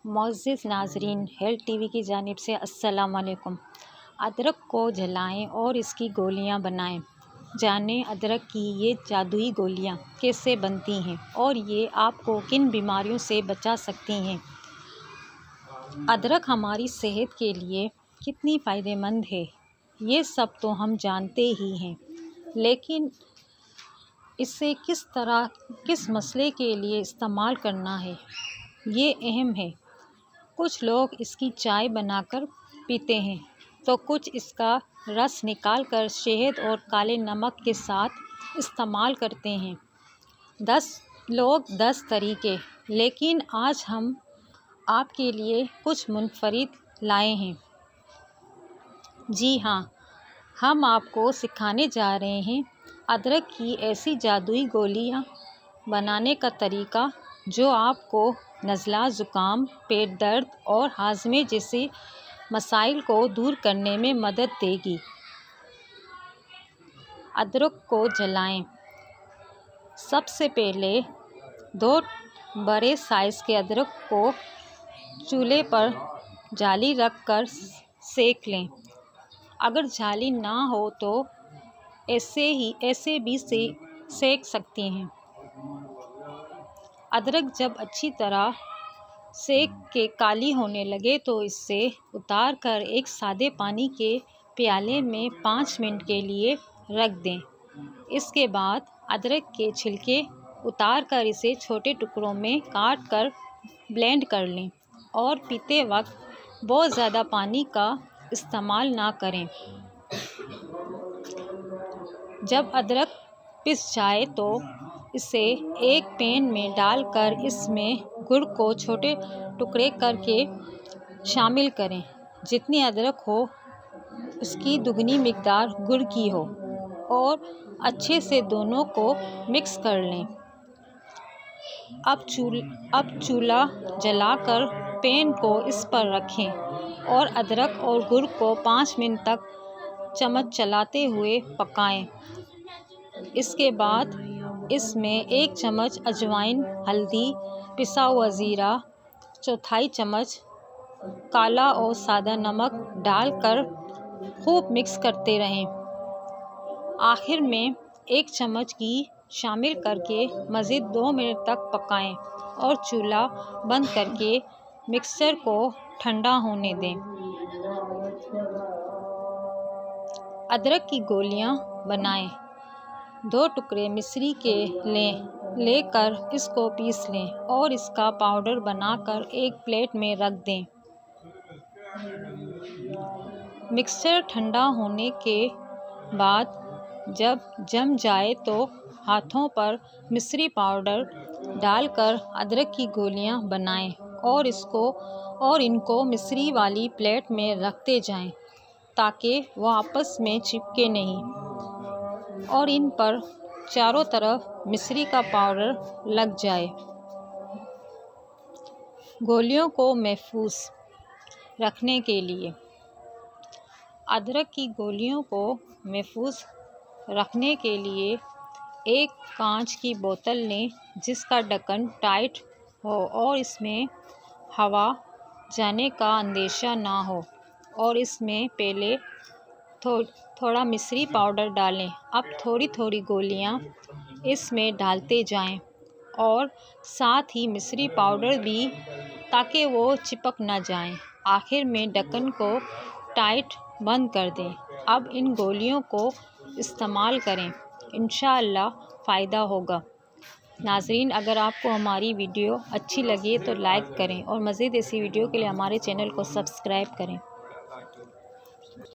معزز ناظرین، health T V کی جانب سے السلام علیکم۔ ادرک کو جلائیں اور اس کی گولیاں بنائیں۔ جانیں ادرک کی یہ جادوئی گولیاں کیسے بنتی ہیں اور یہ آپ کو کن بیماریوں سے بچا سکتی ہیں۔ ادرک ہماری صحت کے لیے کتنی فائدہ مند ہے، یہ سب تو ہم جانتے ہی ہیں، لیکن اسے کس طرح کس مسئلے کے لیے استعمال کرنا ہے، یہ اہم ہے۔ کچھ لوگ اس کی چائے بنا کر پیتے ہیں تو کچھ اس کا رس نکال کر شہد اور کالے نمک کے ساتھ استعمال کرتے ہیں۔ 10 طریقے، لیکن آج ہم آپ کے لیے کچھ منفرد لائے ہیں۔ جی ہاں، ہم آپ کو سکھانے جا رہے ہیں ادرک کی ایسی جادوئی گولیاں بنانے کا طریقہ جو آپ کو نزلہ، زکام، پیٹ درد اور ہاضمے جیسے مسائل کو دور کرنے میں مدد دے گی۔ ادرک کو جلائیں۔ سب سے پہلے 2 بڑے سائز کے ادرک کو چولہے پر جالی رکھ کر سینک لیں۔ اگر جالی نہ ہو تو ایسے بھی سینک سکتے ہیں۔ ادرک جب اچھی طرح سینک کے کالی ہونے لگے تو اسے اتار کر ایک سادے پانی کے پیالے میں 5 منٹ کے لیے رکھ دیں۔ اس کے بعد ادرک کے چھلکے اتار کر اسے چھوٹے ٹکڑوں میں کاٹ کر بلینڈ کر لیں اور پیتے وقت بہت زیادہ پانی کا استعمال نہ کریں۔ جب ادرک پس جائے تو اسے ایک پین میں ڈال کر اس میں گڑ کو چھوٹے ٹکڑے کر کے شامل کریں۔ جتنی ادرک ہو اس کی دوگنی مقدار گڑ کی ہو اور اچھے سے دونوں کو مکس کر لیں۔ اب چولہا جلا کر پین کو اس پر رکھیں اور ادرک اور گڑ کو 5 منٹ تک چمچ چلاتے ہوئے پکائیں۔ اس کے بعد اس میں 1 چمچ اجوائن، ہلدی، پسا ہوا زیرہ، 1/4 چمچ کالا اور سادہ نمک ڈال کر خوب مکس کرتے رہیں۔ آخر میں 1 چمچ گھی شامل کر کے مزید 2 منٹ تک پکائیں اور چولہا بند کر کے مکسچر کو ٹھنڈا ہونے دیں۔ ادرک کی گولیاں بنائیں۔ 2 ٹکڑے مصری کے لے کر اس کو پیس لیں اور اس کا پاؤڈر بنا کر ایک پلیٹ میں رکھ دیں۔ مکسچر ٹھنڈا ہونے کے بعد جب جم جائے تو ہاتھوں پر مصری پاؤڈر ڈال کر ادرک کی گولیاں بنائیں اور ان کو مصری والی پلیٹ میں رکھتے جائیں تاکہ وہ آپس میں چپکے نہیں اور ان پر چاروں طرف مصری کا پاؤڈر لگ جائے۔ گولیوں کو محفوظ رکھنے کے لیے ادرک کی گولیوں کو محفوظ رکھنے کے لیے ایک کانچ کی بوتل لیں جس کا ڈھکن ٹائٹ ہو اور اس میں ہوا جانے کا اندیشہ نہ ہو، اور اس میں پہلے تھوڑا مصری پاؤڈر ڈالیں۔ اب تھوڑی تھوڑی گولیاں اس میں ڈالتے جائیں اور ساتھ ہی مصری پاؤڈر بھی تاکہ وہ چپک نہ جائیں۔ آخر میں ڈھکن کو ٹائٹ بند کر دیں۔ اب ان گولیوں کو استعمال کریں، انشاءاللہ فائدہ ہوگا۔ ناظرین، اگر آپ کو ہماری ویڈیو اچھی لگے تو لائک کریں اور مزید ایسی ویڈیو کے لیے ہمارے چینل کو سبسکرائب کریں۔